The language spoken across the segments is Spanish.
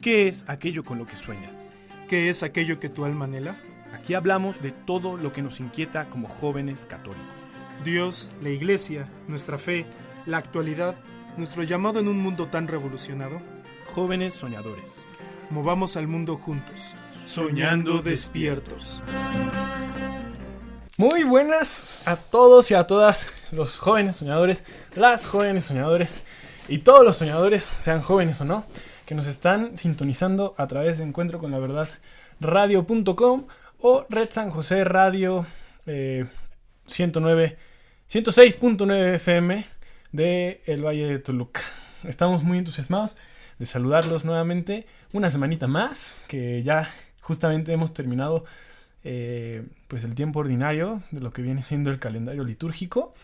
¿Qué es aquello con lo que sueñas? ¿Qué es aquello que tu alma anhela? Aquí hablamos de todo lo que nos inquieta como jóvenes católicos. Dios, la Iglesia, nuestra fe, la actualidad, nuestro llamado en un mundo tan revolucionado. Jóvenes soñadores. Movamos al mundo juntos, soñando despiertos. Muy buenas a todos y a todas los jóvenes soñadores, las jóvenes soñadores y todos los soñadores, sean jóvenes o no, que nos están sintonizando a través de Encuentro con la Verdad Radio.com o Red San José Radio 106.9 FM de el Valle de Toluca. Estamos muy entusiasmados de saludarlos nuevamente una semanita más, que ya justamente hemos terminado pues el tiempo ordinario de lo que viene siendo el calendario litúrgico.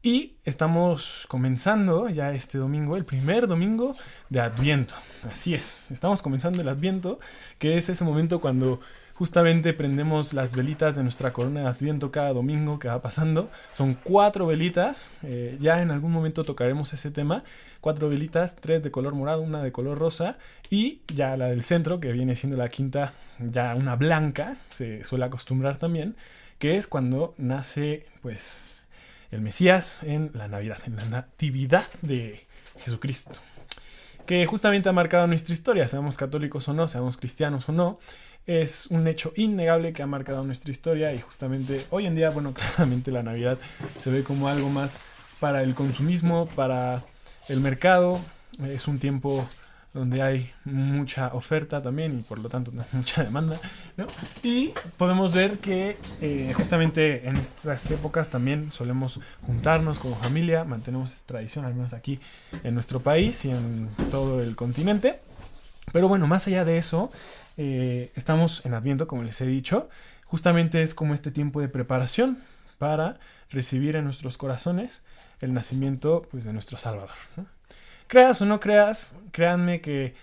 Y estamos comenzando ya este domingo, el primer domingo de Adviento. Así es, estamos comenzando el Adviento, que es ese momento cuando justamente prendemos las velitas de nuestra corona de Adviento cada domingo que va pasando. Son 4 velitas, ya en algún momento tocaremos ese tema. 4 velitas, 3 de color morado, una de color rosa y ya la del centro, que viene siendo la quinta, ya una blanca, se suele acostumbrar también, que es cuando nace pues el Mesías en la Navidad, en la natividad de Jesucristo, que justamente ha marcado nuestra historia, seamos católicos o no, seamos cristianos o no. Es un hecho innegable que ha marcado nuestra historia y justamente hoy en día, bueno, claramente la Navidad se ve como algo más para el consumismo, para el mercado. Es un tiempo donde hay mucha oferta también y por lo tanto mucha demanda, ¿no? Y podemos ver que justamente en estas épocas también solemos juntarnos como familia, mantenemos esta tradición, al menos aquí en nuestro país y en todo el continente. Pero bueno, más allá de eso, estamos en Adviento, como les he dicho. Justamente es como este tiempo de preparación para recibir en nuestros corazones el nacimiento pues, de nuestro Salvador, ¿no? Creas o no creas, créanme que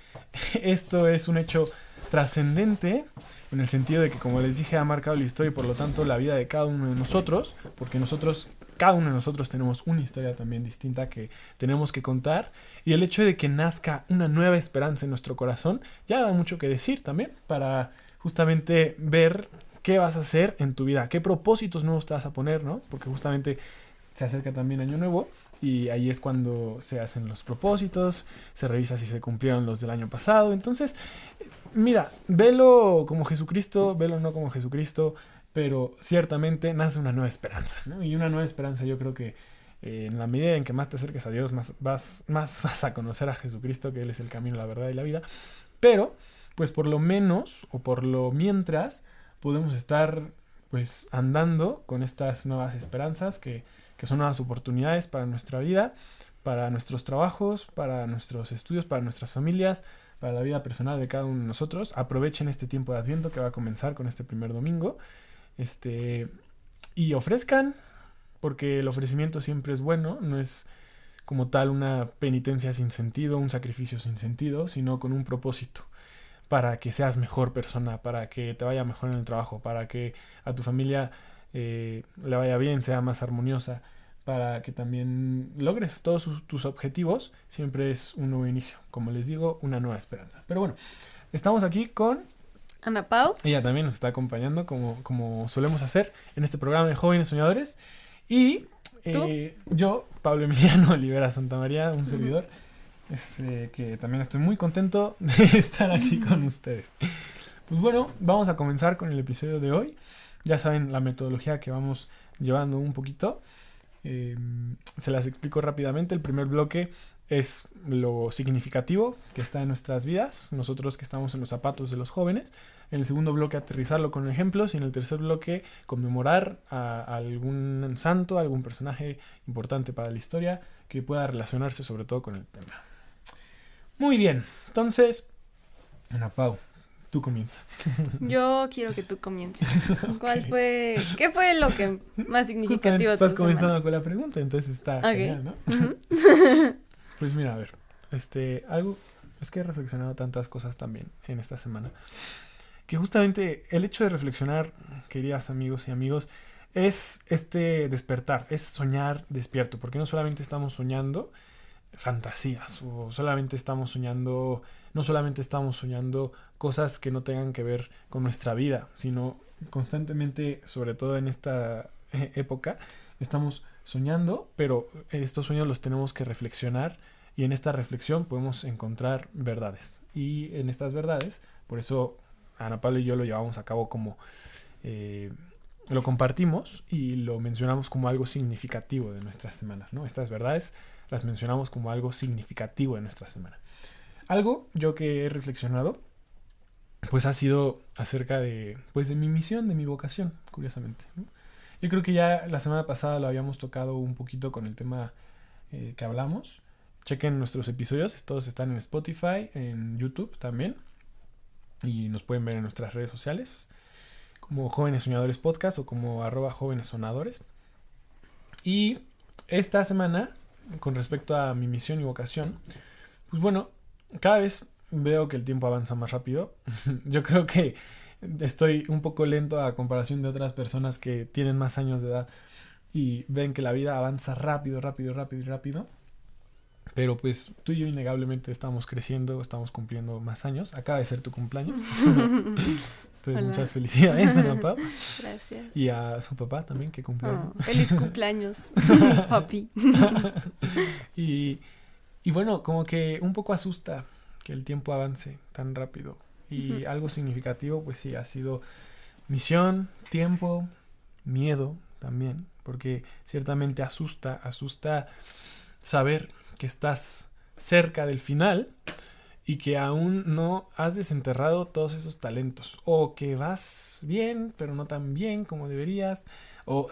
esto es un hecho trascendente en el sentido de que, como les dije, ha marcado la historia y por lo tanto la vida de cada uno de nosotros, porque cada uno de nosotros tenemos una historia también distinta que tenemos que contar, y el hecho de que nazca una nueva esperanza en nuestro corazón ya da mucho que decir también para justamente ver qué vas a hacer en tu vida, qué propósitos nuevos te vas a poner, ¿no? Porque justamente se acerca también Año Nuevo y ahí es cuando se hacen los propósitos, se revisa si se cumplieron los del año pasado. Entonces, mira, velo como Jesucristo, velo no como Jesucristo, pero ciertamente nace una nueva esperanza, ¿no? Y una nueva esperanza yo creo que en la medida en que más te acerques a Dios, más vas a conocer a Jesucristo, que Él es el camino, la verdad y la vida. Pero, pues por lo menos, o por lo mientras, podemos estar pues andando con estas nuevas esperanzas que son nuevas oportunidades para nuestra vida, para nuestros trabajos, para nuestros estudios, para nuestras familias, para la vida personal de cada uno de nosotros. Aprovechen este tiempo de Adviento que va a comenzar con este primer domingo. Y ofrezcan, porque el ofrecimiento siempre es bueno, no es como tal una penitencia sin sentido, un sacrificio sin sentido, sino con un propósito, para que seas mejor persona, para que te vaya mejor en el trabajo, para que a tu familia le vaya bien, sea más armoniosa, para que también logres todos tus objetivos. Siempre es un nuevo inicio, como les digo, una nueva esperanza. Pero bueno, estamos aquí con Ana Pau. Ella también nos está acompañando como solemos hacer en este programa de Jóvenes Soñadores. Y yo, Pablo Emiliano Olivera Santamaría, un servidor, que también estoy muy contento de estar aquí con ustedes. Pues bueno, vamos a comenzar con el episodio de hoy. Ya saben la metodología que vamos llevando un poquito. Se las explico rápidamente. El primer bloque es lo significativo que está en nuestras vidas, nosotros que estamos en los zapatos de los jóvenes. En el segundo bloque, aterrizarlo con ejemplos. Y en el tercer bloque, conmemorar a algún santo, a algún personaje importante para la historia que pueda relacionarse sobre todo con el tema. Muy bien, entonces, Ana Pau, tú comienza. Yo quiero que tú comiences. Okay. ¿Qué fue lo que más significativo de tu estás comenzando semana? con la pregunta, entonces está genial, ¿no? Uh-huh. Pues mira, a ver, algo, es que he reflexionado tantas cosas también en esta semana, que justamente el hecho de reflexionar, queridas amigos y amigos, es despertar, es soñar despierto, porque no solamente estamos soñando, fantasías o solamente estamos soñando, no solamente estamos soñando cosas que no tengan que ver con nuestra vida, sino constantemente, sobre todo en esta época, estamos soñando, pero estos sueños los tenemos que reflexionar y en esta reflexión podemos encontrar verdades. Y en estas verdades, por eso Ana Paula y yo lo llevamos a cabo como lo compartimos y lo mencionamos como algo significativo de nuestras semanas, ¿no? Estas verdades las mencionamos como algo significativo de nuestra semana. Algo yo que he reflexionado pues ha sido acerca de mi misión, de mi vocación, curiosamente, ¿no? Yo creo que ya la semana pasada lo habíamos tocado un poquito con el tema que hablamos. Chequen nuestros episodios, todos están en Spotify, en YouTube también. Y nos pueden ver en nuestras redes sociales, como Jóvenes Soñadores Podcast o como @jóvenessonadores. Y esta semana, con respecto a mi misión y vocación, pues bueno, cada vez veo que el tiempo avanza más rápido. Yo creo que estoy un poco lento a comparación de otras personas que tienen más años de edad y ven que la vida avanza rápido. Pero pues tú y yo innegablemente estamos creciendo, estamos cumpliendo más años. Acaba de ser tu cumpleaños. Entonces, muchas felicidades a papá. Gracias. Y a su papá también, que cumplió. Feliz cumpleaños, papi. Y bueno, como que un poco asusta que el tiempo avance tan rápido. Y algo significativo, pues sí, ha sido misión, tiempo, miedo también. Porque ciertamente asusta saber que estás cerca del final y que aún no has desenterrado todos esos talentos, o que vas bien pero no tan bien como deberías, o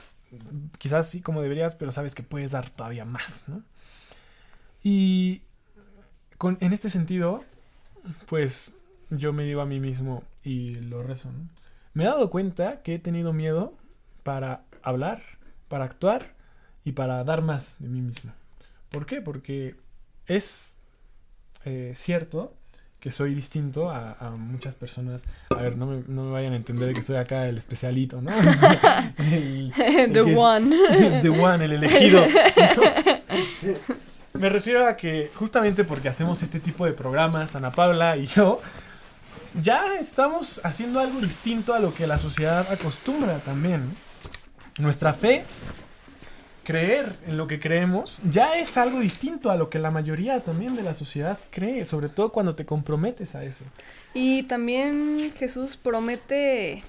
quizás sí como deberías pero sabes que puedes dar todavía más, ¿no? Y en este sentido pues yo me digo a mí mismo y lo rezo, ¿no? Me he dado cuenta que he tenido miedo para hablar, para actuar y para dar más de mí mismo. ¿Por qué? Porque es cierto que soy distinto a muchas personas. A ver, no me vayan a entender que soy acá el especialito, ¿no? The one, el elegido. Me refiero a que justamente porque hacemos este tipo de programas, Ana Paula y yo, ya estamos haciendo algo distinto a lo que la sociedad acostumbra también. Nuestra fe, creer en lo que creemos, ya es algo distinto a lo que la mayoría también de la sociedad cree, sobre todo cuando te comprometes a eso. Y también Jesús promete...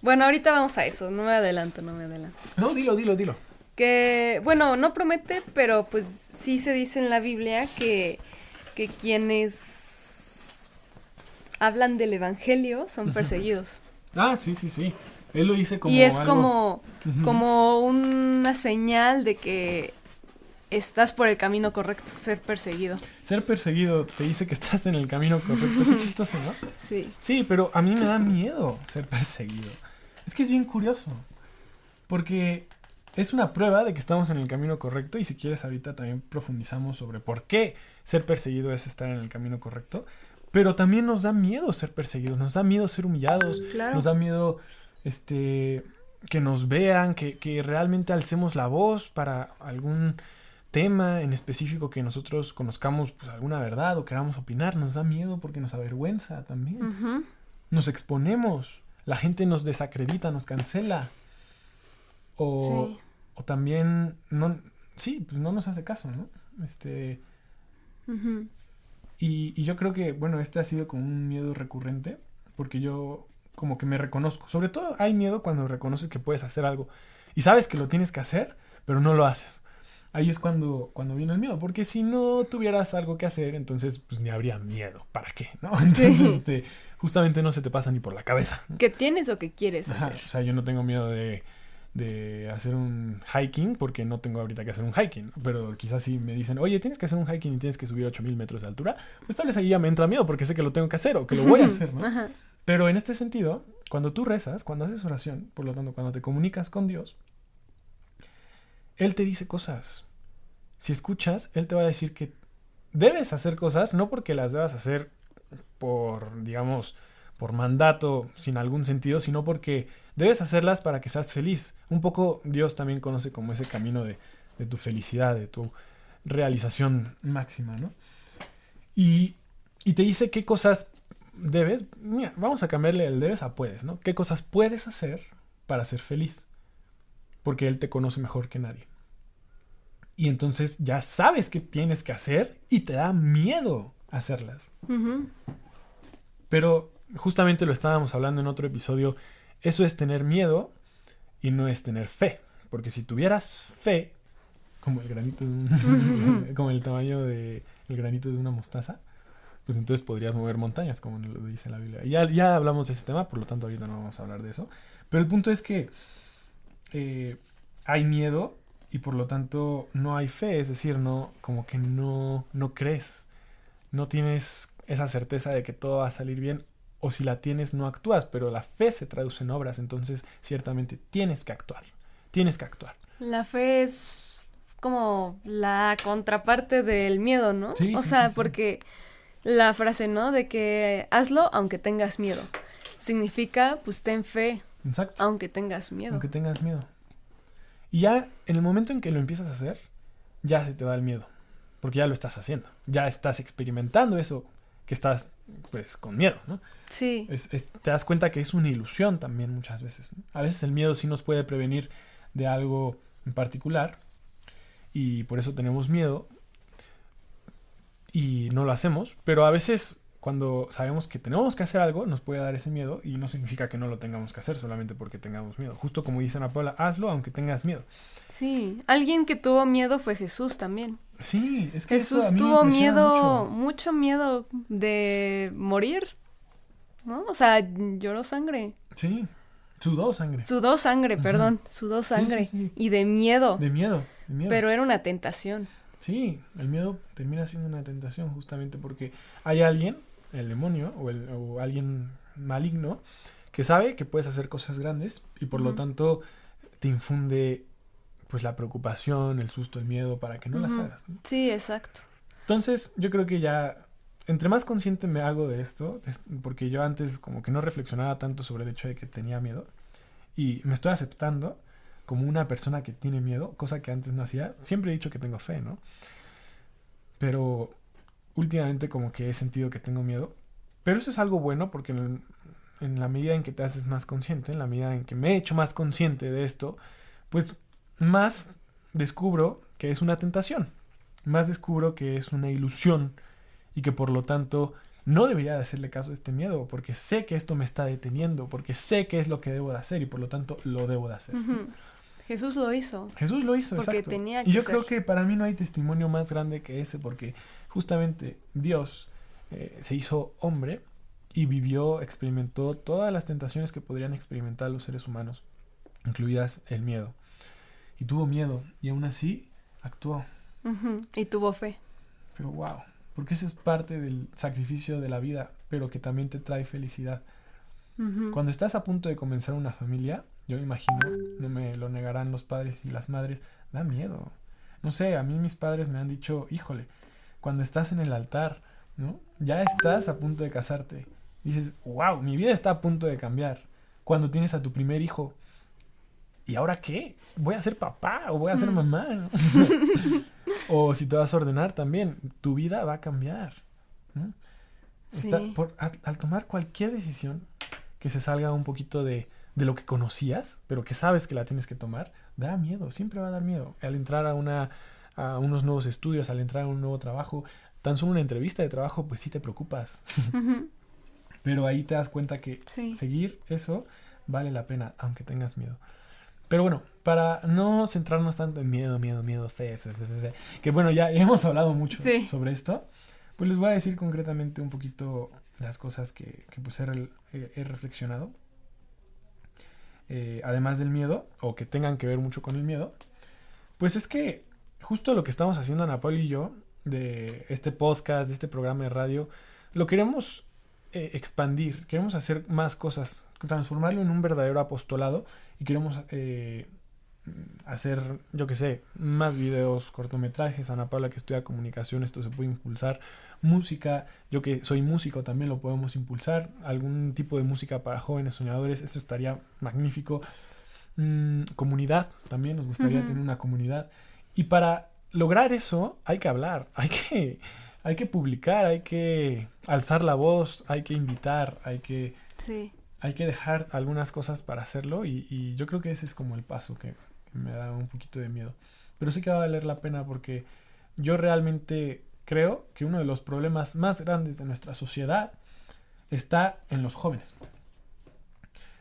Bueno, ahorita vamos a eso, no me adelanto. No, dilo. Que, bueno, no promete, pero pues sí se dice en la Biblia que quienes hablan del evangelio son perseguidos. Ah, sí. Él lo dice como y es algo... como una señal de que estás por el camino correcto, ser perseguido. Ser perseguido te dice que estás en el camino correcto. Qué chistoso, ¿no? Sí. Sí, pero a mí me da miedo ser perseguido. Es que es bien curioso. Porque es una prueba de que estamos en el camino correcto. Y si quieres ahorita también profundizamos sobre por qué ser perseguido es estar en el camino correcto. Pero también nos da miedo ser perseguidos. Nos da miedo ser humillados. Claro. Nos da miedo que nos vean, que realmente alcemos la voz para algún tema en específico que nosotros conozcamos pues alguna verdad o queramos opinar. Nos da miedo porque nos avergüenza también. Uh-huh. Nos exponemos, la gente nos desacredita, nos cancela o también no nos hace caso, ¿no? Uh-huh. Y yo creo que bueno, este ha sido como un miedo recurrente porque yo como que me reconozco. Sobre todo hay miedo cuando reconoces que puedes hacer algo y sabes que lo tienes que hacer, pero no lo haces. Ahí es cuando viene el miedo, porque si no tuvieras algo que hacer, entonces pues ni habría miedo. ¿Para qué? ¿No? Entonces justamente no se te pasa ni por la cabeza, ¿no? ¿Qué tienes o qué quieres hacer? O sea, yo no tengo miedo de hacer un hiking porque no tengo ahorita que hacer un hiking, ¿no? Pero quizás si me dicen, oye, tienes que hacer un hiking y tienes que subir 8,000 metros de altura, pues tal vez ahí ya me entra miedo porque sé que lo tengo que hacer o que lo voy a hacer, ¿no? Ajá. Pero en este sentido, cuando tú rezas, cuando haces oración, por lo tanto, cuando te comunicas con Dios, Él te dice cosas. Si escuchas, Él te va a decir que debes hacer cosas, no porque las debas hacer por, digamos, por mandato, sin algún sentido, sino porque debes hacerlas para que seas feliz. Un poco Dios también conoce como ese camino de tu felicidad, de tu realización máxima, ¿no? Y te dice qué cosas debes. Mira, vamos a cambiarle el debes a puedes, ¿no? ¿Qué cosas puedes hacer para ser feliz? Porque Él te conoce mejor que nadie. Y entonces ya sabes qué tienes que hacer y te da miedo hacerlas. Ujú. Pero justamente lo estábamos hablando en otro episodio. Eso es tener miedo y no es tener fe. Porque si tuvieras fe, como el granito de como el tamaño de el granito de una mostaza, pues entonces podrías mover montañas, como lo dice la Biblia. Ya hablamos de ese tema, por lo tanto ahorita no vamos a hablar de eso. Pero el punto es que hay miedo y por lo tanto no hay fe. Es decir, no, como que no crees. No tienes esa certeza de que todo va a salir bien. O si la tienes, no actúas. Pero la fe se traduce en obras. Entonces, ciertamente, tienes que actuar. Tienes que actuar. La fe es como la contraparte del miedo, ¿no? Sí, o sí, sea, sí, sí. porque la frase, ¿no? De que hazlo aunque tengas miedo. Significa, pues, ten fe Exacto. aunque tengas miedo. Aunque tengas miedo. Y ya, en el momento en que lo empiezas a hacer, ya se te va el miedo. Porque ya lo estás haciendo. Ya estás experimentando eso que estás, pues, con miedo, ¿no? Sí. Te das cuenta que es una ilusión también muchas veces, ¿no? A veces el miedo sí nos puede prevenir de algo en particular y por eso tenemos miedo y no lo hacemos, pero a veces cuando sabemos que tenemos que hacer algo nos puede dar ese miedo y no significa que no lo tengamos que hacer solamente porque tengamos miedo. Justo como dice Ana Paula, hazlo aunque tengas miedo. Sí. Alguien que tuvo miedo fue Jesús también. Sí, es que eso a Jesús mí me tuvo impresiona miedo, mucho. mucho miedo de morir, ¿no? O sea, lloró sangre. Sí, sudó sangre. Sudó sangre, Ujú. perdón. Sudó Sí, sangre. sí, sí. Y de miedo. De miedo. Pero era una tentación. Sí, el miedo termina siendo una tentación justamente porque hay alguien, el demonio o alguien maligno, que sabe que puedes hacer cosas grandes y por lo Ujú. tanto te infunde pues la preocupación, el susto, el miedo para que no las Ujú. hagas, ¿no? Sí, exacto. Entonces yo creo que ya entre más consciente me hago de esto, porque yo antes como que no reflexionaba tanto sobre el hecho de que tenía miedo y me estoy aceptando como una persona que tiene miedo, cosa que antes no hacía. Siempre he dicho que tengo fe, ¿no? Pero últimamente como que he sentido que tengo miedo. Pero eso es algo bueno porque en la medida en que te haces más consciente, en la medida en que me he hecho más consciente de esto, pues más descubro que es una tentación. Más descubro que es una ilusión y que por lo tanto no debería de hacerle caso a este miedo porque sé que esto me está deteniendo, porque sé que es lo que debo de hacer y por lo tanto lo debo de hacer. Ujú. Jesús lo hizo. Jesús lo hizo, Porque exacto. tenía Y que yo ser. creo que para mí no hay testimonio más grande que ese, porque justamente Dios se hizo hombre y vivió, experimentó todas las tentaciones que podrían experimentar los seres humanos, incluidas el miedo. Y tuvo miedo, y aún así actuó. Ujú. Y tuvo fe. Pero wow, porque ese es parte del sacrificio de la vida, pero que también te trae felicidad. Ujú. Cuando estás a punto de comenzar una familia, yo imagino, no me lo negarán los padres y las madres, da miedo. No sé, a mí mis padres me han dicho, híjole, cuando estás en el altar, ¿no? Ya estás a punto de casarte. Dices, wow, mi vida está a punto de cambiar. Cuando tienes a tu primer hijo, ¿y ahora qué? ¿Voy a ser papá o voy a ser mamá? ¿No? O si te vas a ordenar también, tu vida va a cambiar, ¿no? Sí. Al tomar cualquier decisión que se salga un poquito de lo que conocías, pero que sabes que la tienes que tomar, da miedo, siempre va a dar miedo. Al entrar a unos nuevos estudios, al entrar a un nuevo trabajo, tan solo una entrevista de trabajo, pues sí te preocupas. Ujú. Pero ahí te das cuenta que Sí. seguir eso vale la pena, aunque tengas miedo. Pero bueno, para no centrarnos tanto en miedo, fe, que bueno, ya hemos hablado mucho Sí. sobre esto, pues les voy a decir concretamente un poquito las cosas que pues he reflexionado. Además del miedo, o que tengan que ver mucho con el miedo, pues es que justo lo que estamos haciendo Ana Paula y yo, de este podcast, de este programa de radio, lo queremos expandir, queremos hacer más cosas, transformarlo en un verdadero apostolado y queremos hacer, yo qué sé, más videos, cortometrajes. Ana Paula que estudia comunicación, esto se puede impulsar. Música, yo que soy músico también lo podemos impulsar. Algún tipo de música para jóvenes soñadores, eso estaría magnífico. Comunidad, también nos gustaría Ujú. tener una comunidad. Y para lograr eso hay que hablar, hay que publicar, hay que alzar la voz, hay que invitar, Sí. hay que dejar algunas cosas para hacerlo y yo creo que ese es como el paso que me da un poquito de miedo. Pero sí que va a valer la pena porque yo realmente creo que uno de los problemas más grandes de nuestra sociedad está en los jóvenes.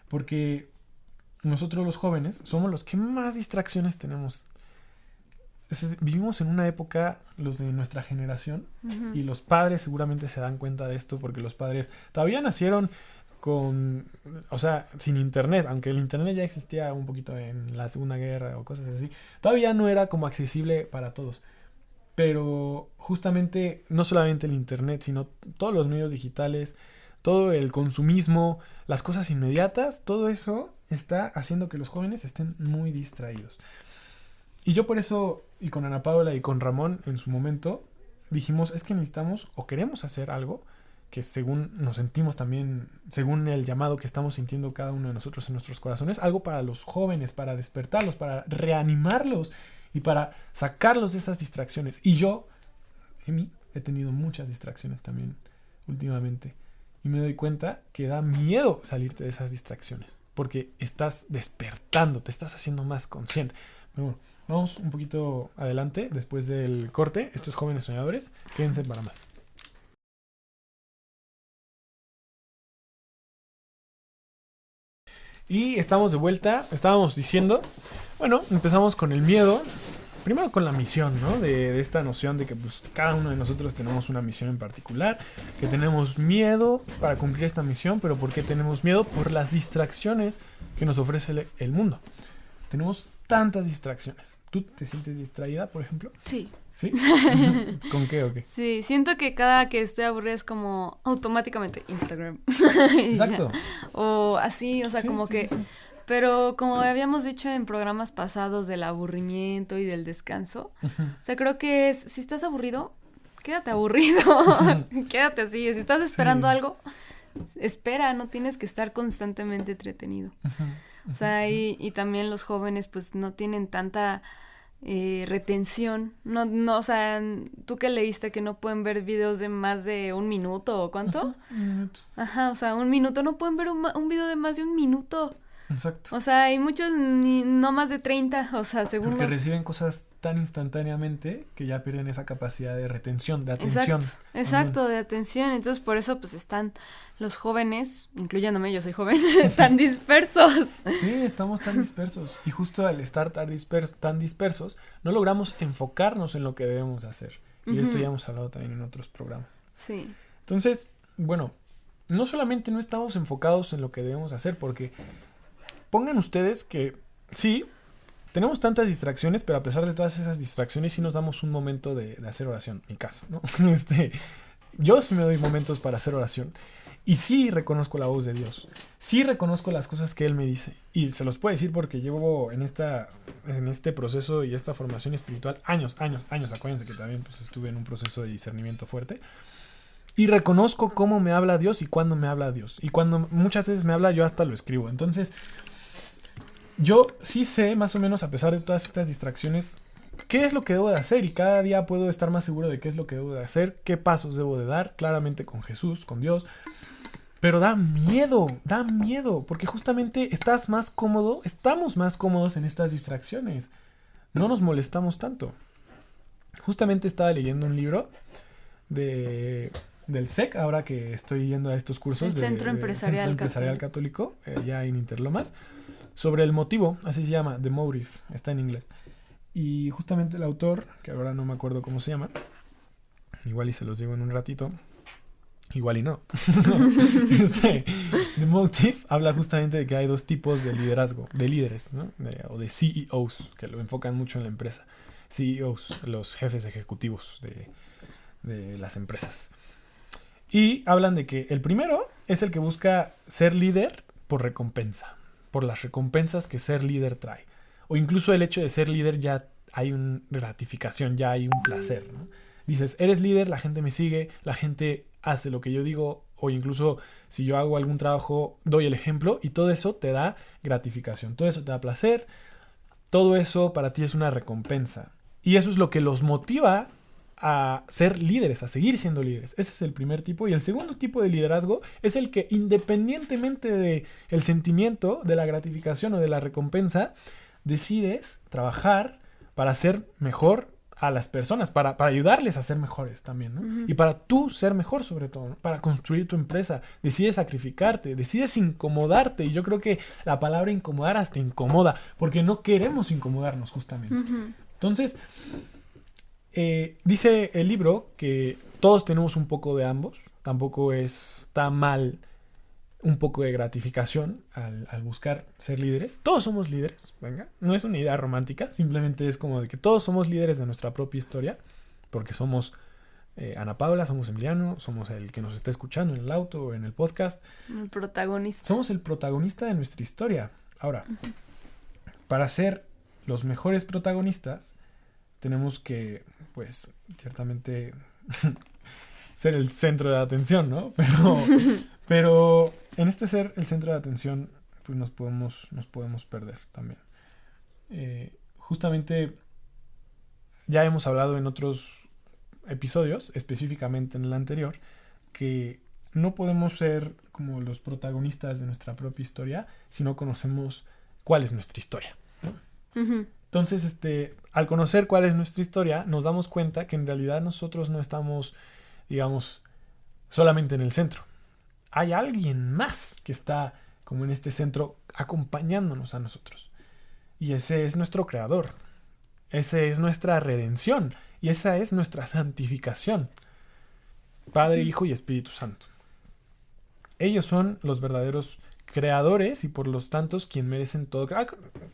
Porque nosotros los jóvenes somos los que más distracciones tenemos. Vivimos en una época, los de nuestra generación, Ujú. y los padres seguramente se dan cuenta de esto porque los padres todavía nacieron sin internet, aunque el internet ya existía un poquito en la Segunda Guerra o cosas así, todavía no era como accesible para todos. Pero justamente no solamente el internet, sino todos los medios digitales, todo el consumismo, las cosas inmediatas, todo eso está haciendo que los jóvenes estén muy distraídos. Y yo por eso, y con Ana Paula y con Ramón en su momento, dijimos, es que necesitamos o queremos hacer algo que según nos sentimos también, según el llamado que estamos sintiendo cada uno de nosotros en nuestros corazones, algo para los jóvenes, para despertarlos, para reanimarlos y para sacarlos de esas distracciones. Y yo, Emi, he tenido muchas distracciones también últimamente. Y me doy cuenta que da miedo salirte de esas distracciones, porque estás despertando, te estás haciendo más consciente. Pero bueno, vamos un poquito adelante después del corte. Estos Jóvenes Soñadores, quédense para más. Y estamos de vuelta. Estábamos diciendo, bueno, empezamos con el miedo. Primero con la misión, ¿no? De esta noción de que pues cada uno de nosotros tenemos una misión en particular, que tenemos miedo para cumplir esta misión, pero ¿por qué tenemos miedo? Por las distracciones que nos ofrece el mundo. Tenemos tantas distracciones. ¿Tú te sientes distraída, por ejemplo? Sí. ¿Sí? ¿Con qué o qué? Sí, siento que cada que estoy aburrida es como automáticamente Instagram. Exacto. O así, o sea, Sí, como sí, que... sí. Pero como habíamos dicho en programas pasados del aburrimiento y del descanso, Ujú. o sea, creo que si estás aburrido, quédate aburrido. Quédate así. Si estás esperando Sí. algo, espera, no tienes que estar constantemente entretenido. O sea, y también los jóvenes pues no tienen tanta retención. No, o sea, tú que leíste que no pueden ver videos de más de 1 minuto o cuánto. Un minuto. Ajá, o sea, 1 minuto, no pueden ver un video de más de 1 minuto. Exacto. O sea, hay muchos no más de 30, o sea, según Porque los... reciben cosas tan instantáneamente que ya pierden esa capacidad de retención, de atención. Exacto, de atención. Entonces, por eso, pues, están los jóvenes, incluyéndome, yo soy joven, tan dispersos. Sí, estamos tan dispersos. Y justo al estar tan dispersos, no logramos enfocarnos en lo que debemos hacer. Y de esto ya hemos hablado también en otros programas. Sí. Entonces, bueno, no solamente no estamos enfocados en lo que debemos hacer, porque pongan ustedes que sí, tenemos tantas distracciones, pero a pesar de todas esas distracciones sí nos damos un momento de hacer oración, en mi caso, ¿no? Yo sí me doy momentos para hacer oración. Y sí reconozco la voz de Dios. Sí reconozco las cosas que Él me dice. Y se los puedo decir porque llevo en este proceso y esta formación espiritual años. Acuérdense que también pues, estuve en un proceso de discernimiento fuerte. Y reconozco cómo me habla Dios y cuándo me habla Dios. Y cuando muchas veces me habla, yo hasta lo escribo. Entonces, yo sí sé más o menos, a pesar de todas estas distracciones, qué es lo que debo de hacer. Y cada día puedo estar más seguro de qué es lo que debo de hacer, qué pasos debo de dar, claramente con Jesús, con Dios. Pero da miedo, porque justamente estamos más cómodos en estas distracciones. No nos molestamos tanto. Justamente estaba leyendo un libro del SEC, ahora que estoy yendo a estos cursos El Centro Empresarial Católico, ya en Interlomas, sobre el motivo, así se llama, The Motive, está en inglés. Y justamente el autor, que ahora no me acuerdo cómo se llama, igual y se los digo en un ratito, igual y no. The Motive habla justamente de que hay 2 tipos de liderazgo, de líderes, ¿no? O de CEOs, que lo enfocan mucho en la empresa. CEOs, los jefes ejecutivos de las empresas. Y hablan de que el primero es el que busca ser líder por recompensa, por las recompensas que ser líder trae. O incluso el hecho de ser líder ya hay una gratificación, ya hay un placer, ¿no? Dices, eres líder, la gente me sigue, la gente hace lo que yo digo, o incluso si yo hago algún trabajo, doy el ejemplo, y todo eso te da gratificación, todo eso te da placer, todo eso para ti es una recompensa. Y eso es lo que los motiva a ser líderes, a seguir siendo líderes. Ese es el primer tipo. Y el segundo tipo de liderazgo es el que, independientemente de el sentimiento, de la gratificación o de la recompensa, decides trabajar para hacer mejor a las personas, para ayudarles a ser mejores también, ¿no? Uh-huh. Y para tú ser mejor, sobre todo, ¿no? Para construir tu empresa. Decides sacrificarte, decides incomodarte. Y yo creo que la palabra incomodar hasta incomoda, porque no queremos incomodarnos justamente. Uh-huh. Entonces, dice el libro que todos tenemos un poco de ambos. Tampoco está mal un poco de gratificación al buscar ser líderes. Todos somos líderes, venga. No es una idea romántica, simplemente es como de que todos somos líderes de nuestra propia historia, porque somos Ana Paula, somos Emiliano, somos el que nos está escuchando en el auto o en el podcast. El protagonista. Somos el protagonista de nuestra historia. Ahora, uh-huh, para ser los mejores protagonistas, tenemos que, pues, ciertamente ser el centro de atención, ¿no? Pero en este ser el centro de atención, pues nos podemos perder también. Justamente ya hemos hablado en otros episodios, específicamente en el anterior, que no podemos ser como los protagonistas de nuestra propia historia si no conocemos cuál es nuestra historia, ¿no? Uh-huh. Entonces, al conocer cuál es nuestra historia, nos damos cuenta que en realidad nosotros no estamos, digamos, solamente en el centro. Hay alguien más que está como en este centro acompañándonos a nosotros. Y ese es nuestro creador. Ese es nuestra redención. Y esa es nuestra santificación. Padre, Hijo y Espíritu Santo. Ellos son los verdaderos creadores y por los tantos quien merecen todo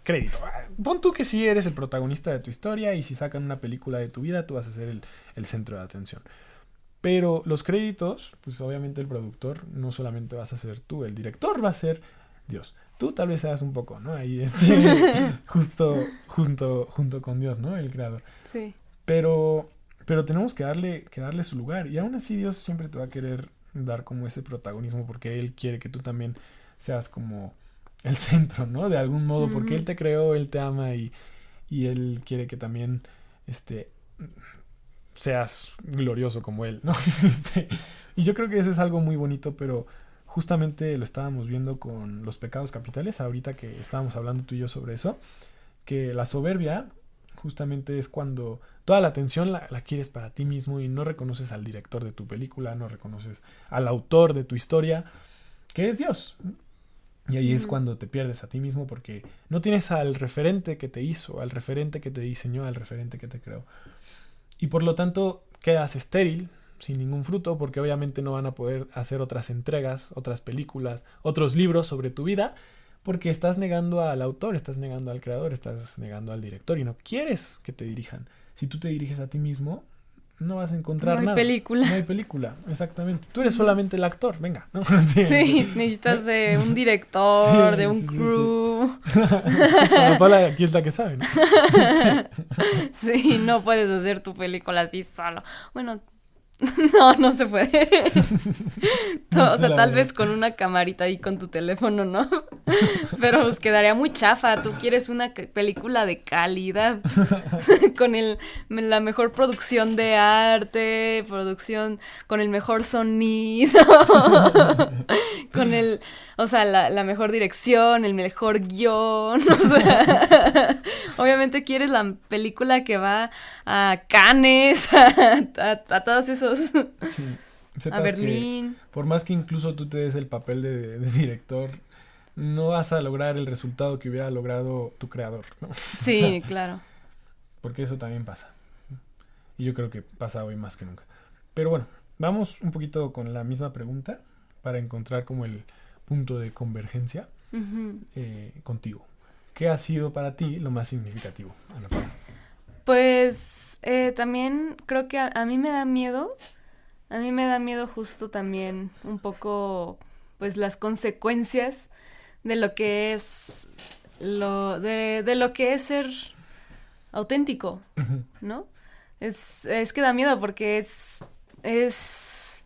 crédito. Pon tú que sí eres el protagonista de tu historia y si sacan una película de tu vida tú vas a ser el centro de atención. Pero los créditos, pues obviamente el productor no solamente vas a ser tú, el director va a ser Dios. Tú tal vez seas un poco, ¿no? Ahí justo junto con Dios, ¿no? El creador. Sí. Pero tenemos que darle su lugar y aún así Dios siempre te va a querer dar como ese protagonismo porque Él quiere que tú también seas como el centro, ¿no? De algún modo, uh-huh, porque Él te creó, Él te ama y Él quiere que también seas glorioso como Él, ¿no? Y yo creo que eso es algo muy bonito, pero justamente lo estábamos viendo con los pecados capitales, ahorita que estábamos hablando tú y yo sobre eso, que la soberbia justamente es cuando toda la atención la quieres para ti mismo y no reconoces al director de tu película, no reconoces al autor de tu historia, que es Dios. Y ahí es cuando te pierdes a ti mismo porque no tienes al referente que te hizo, al referente que te diseñó, al referente que te creó. Y por lo tanto quedas estéril, sin ningún fruto, porque obviamente no van a poder hacer otras entregas, otras películas, otros libros sobre tu vida, porque estás negando al autor, estás negando al creador, estás negando al director y no quieres que te dirijan. Si tú te diriges a ti mismo, no vas a encontrar nada. No hay película. No hay película, exactamente. Tú eres solamente el actor, venga, ¿no? Sí, necesitas de un director, de un crew. Sí. Ana Paula aquí es la que sabe, ¿no? Sí, no puedes hacer tu película así solo. Bueno, no se puede. O sea, tal vez con una camarita ahí con tu teléfono, ¿no? Pero pues quedaría muy chafa. Tú quieres una película de calidad con la mejor producción de arte, con el mejor sonido, con o sea, la mejor dirección, el mejor guión. O sea, obviamente quieres la película que va a Cannes, a todos esos. Sí. A Berlín. Por más que incluso tú te des el papel de director, no vas a lograr el resultado que hubiera logrado tu creador, ¿no? Sí, o sea, claro. Porque eso también pasa. Y yo creo que pasa hoy más que nunca. Pero bueno, vamos un poquito con la misma pregunta para encontrar como el punto de convergencia contigo. ¿Qué ha sido para ti lo más significativo, Ana Paula? Pues también creo que a mí me da miedo. A mí me da miedo justo también un poco, pues, las consecuencias de lo que es de lo que es ser auténtico, ¿no? Es que da miedo porque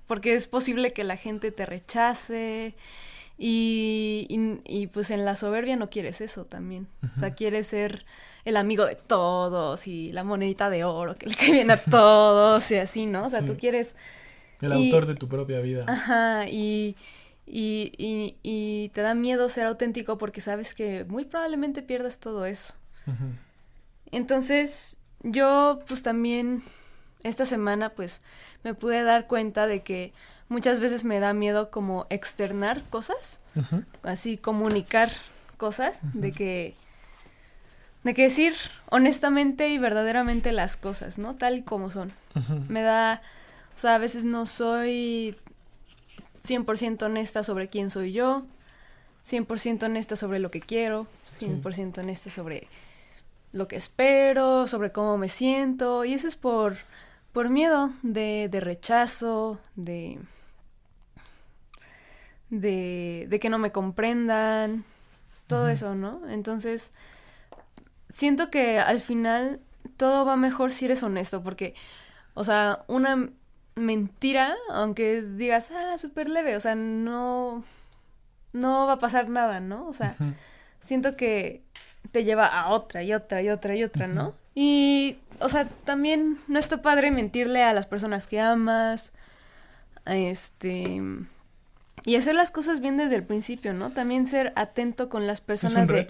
porque es posible que la gente te rechace Y pues en la soberbia no quieres eso también. O sea, quieres ser el amigo de todos y la monedita de oro que le cae bien a todos y así, ¿no? O sea, tú quieres... El autor de tu propia vida. Ajá, y te da miedo ser auténtico porque sabes que muy probablemente pierdas todo eso. Entonces, yo pues también esta semana pues me pude dar cuenta de que muchas veces me da miedo como externar cosas, así comunicar cosas, de que decir honestamente y verdaderamente las cosas, ¿no? Tal y como son. Me da, o sea, a veces no soy 100% honesta sobre quién soy yo, 100% honesta sobre lo que quiero, 100% honesta sobre lo que espero, sobre cómo me siento, y eso es por miedo de rechazo, de que no me comprendan, todo eso, ¿no? Entonces, siento que al final todo va mejor si eres honesto, porque, o sea, una mentira, aunque digas, súper leve, o sea, no va a pasar nada, ¿no? O sea, siento que te lleva a otra y otra y otra y otra, ¿no? Y, o sea, también no está padre mentirle a las personas que amas, y hacer las cosas bien desde el principio, ¿no? También ser atento con las personas de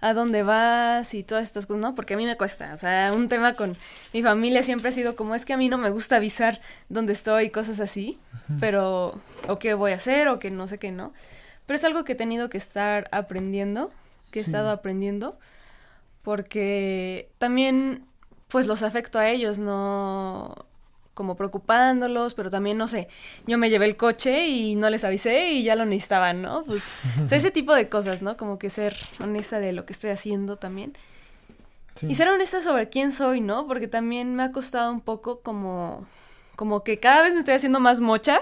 a dónde vas y todas estas cosas, ¿no? Porque a mí me cuesta, o sea, un tema con mi familia siempre ha sido como, es que a mí no me gusta avisar dónde estoy y cosas así, pero, o qué voy a hacer, o que no sé qué, ¿no? Pero es algo que he tenido que estar aprendiendo, que he estado aprendiendo, porque también, pues, los afecto a ellos, no como preocupándolos, pero también, no sé, yo me llevé el coche y no les avisé y ya lo necesitaban, ¿no? Pues, o sea, ese tipo de cosas, ¿no? Como que ser honesta de lo que estoy haciendo también. Sí. Y ser honesta sobre quién soy, ¿no? Porque también me ha costado un poco como que cada vez me estoy haciendo más mocha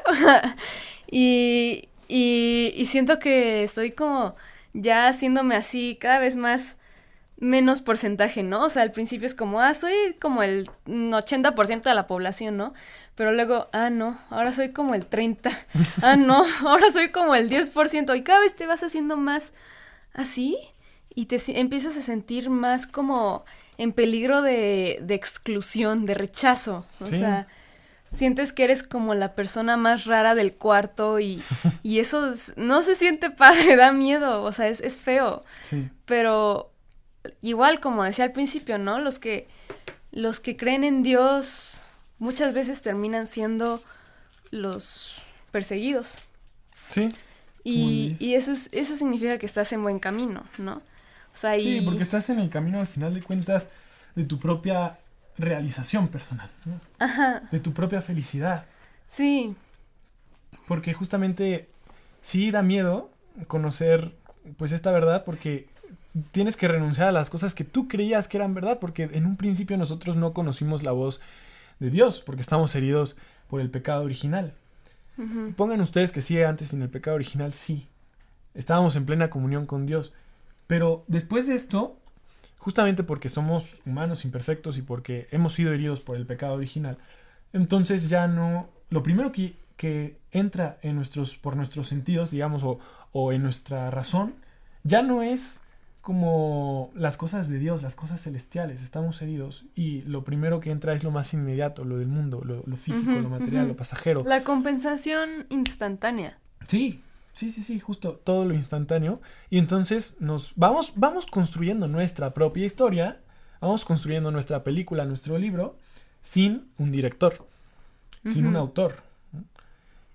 y siento que estoy como ya haciéndome así cada vez menos porcentaje, ¿no? O sea, al principio es como, soy como el 80% de la población, ¿no? Pero luego, no, ahora soy como el 30%. No, ahora soy como el 10%. Y cada vez te vas haciendo más así y te empiezas a sentir más como en peligro de exclusión, de rechazo. O sea, sientes que eres como la persona más rara del cuarto y eso no se siente padre, da miedo, o sea, es feo. Sí. Pero igual, como decía al principio, ¿no? Los que creen en Dios muchas veces terminan siendo los perseguidos. Sí. Y eso significa que estás en buen camino, ¿no? O sea, sí, porque estás en el camino al final de cuentas de tu propia realización personal, ¿no? Ajá. De tu propia felicidad. Sí. Porque justamente sí da miedo conocer pues esta verdad, porque tienes que renunciar a las cosas que tú creías que eran verdad, porque en un principio nosotros no conocimos la voz de Dios, porque estamos heridos por el pecado original. Pongan ustedes que sí, antes sin el pecado original, sí. Estábamos en plena comunión con Dios. Pero después de esto, justamente porque somos humanos imperfectos y porque hemos sido heridos por el pecado original, entonces ya no... Lo primero que entra por nuestros sentidos, digamos, o en nuestra razón, ya no es como las cosas de Dios, las cosas celestiales. Estamos heridos y lo primero que entra es lo más inmediato, lo del mundo, lo físico, lo material, lo pasajero. La compensación instantánea. Sí, justo todo lo instantáneo. Y entonces vamos construyendo nuestra propia historia, vamos construyendo nuestra película, nuestro libro, sin un director, sin un autor, ¿no?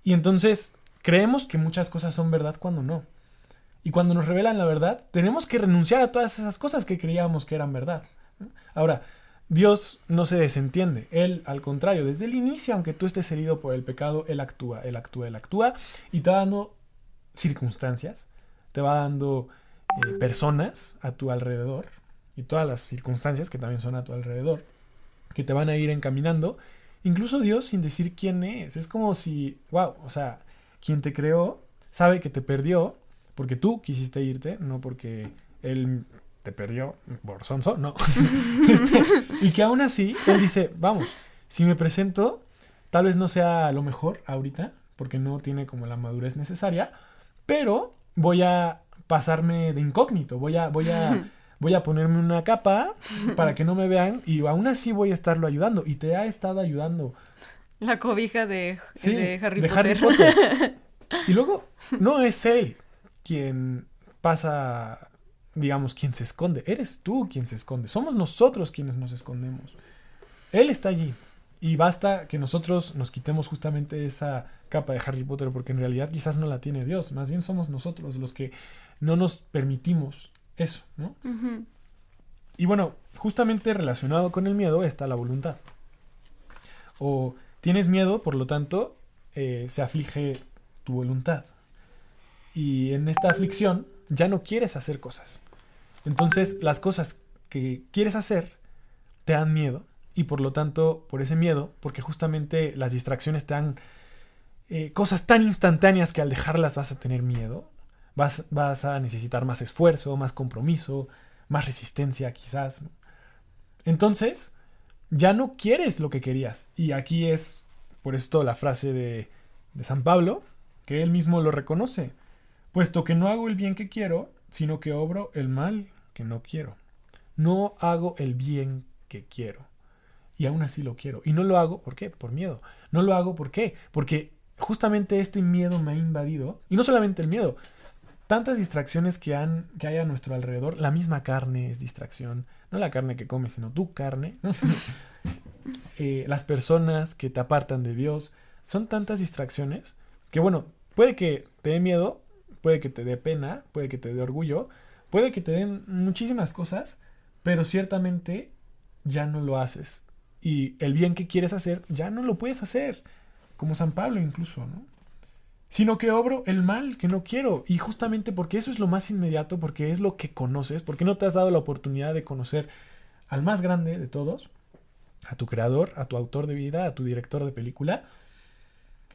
Y entonces creemos que muchas cosas son verdad cuando no. Y cuando nos revelan la verdad, tenemos que renunciar a todas esas cosas que creíamos que eran verdad, ¿no? Ahora, Dios no se desentiende. Él, al contrario, desde el inicio, aunque tú estés herido por el pecado, Él actúa. Y te va dando circunstancias, te va dando personas a tu alrededor, y todas las circunstancias que también son a tu alrededor, que te van a ir encaminando. Incluso Dios sin decir quién es. Es como si, o sea, quien te creó sabe que te perdió, porque tú quisiste irte, no porque Él te perdió por sonso, no. Y que aún así, Él dice, vamos, si me presento, tal vez no sea lo mejor ahorita, porque no tiene como la madurez necesaria, pero voy a pasarme de incógnito, voy a ponerme una capa para que no me vean y aún así voy a estarlo ayudando. Y te ha estado ayudando. La cobija de Harry de Potter. Harry Potter. Y luego, no es él quien pasa, digamos, quien se esconde. Eres tú quien se esconde. Somos nosotros quienes nos escondemos. Él está allí. Y basta que nosotros nos quitemos justamente esa capa de Harry Potter, porque en realidad quizás no la tiene Dios. Más bien somos nosotros los que no nos permitimos eso, ¿no? Ujú. Y bueno, justamente relacionado con el miedo está la voluntad. O tienes miedo, por lo tanto, se aflige tu voluntad. Y en esta aflicción ya no quieres hacer cosas. Entonces, las cosas que quieres hacer te dan miedo. Y por lo tanto, por ese miedo, porque justamente las distracciones te dan cosas tan instantáneas que al dejarlas vas a tener miedo. Vas a necesitar más esfuerzo, más compromiso, más resistencia quizás, ¿no? Entonces, ya no quieres lo que querías. Y aquí es, por esto, la frase de San Pablo, que él mismo lo reconoce. Puesto que no hago el bien que quiero, sino que obro el mal que no quiero. No hago el bien que quiero. Y aún así lo quiero. Y no lo hago, ¿por qué? Por miedo. No lo hago, ¿por qué? Porque justamente este miedo me ha invadido. Y no solamente el miedo. Tantas distracciones que hay a nuestro alrededor. La misma carne es distracción. No la carne que comes, sino tu carne. Las personas que te apartan de Dios. Son tantas distracciones que, bueno, puede que te dé miedo, puede que te dé pena, puede que te dé orgullo, puede que te den muchísimas cosas, pero ciertamente ya no lo haces. Y el bien que quieres hacer, ya no lo puedes hacer. Como San Pablo incluso, ¿no? Sino que obro el mal que no quiero. Y justamente porque eso es lo más inmediato, porque es lo que conoces, porque no te has dado la oportunidad de conocer al más grande de todos, a tu creador, a tu autor de vida, a tu director de película.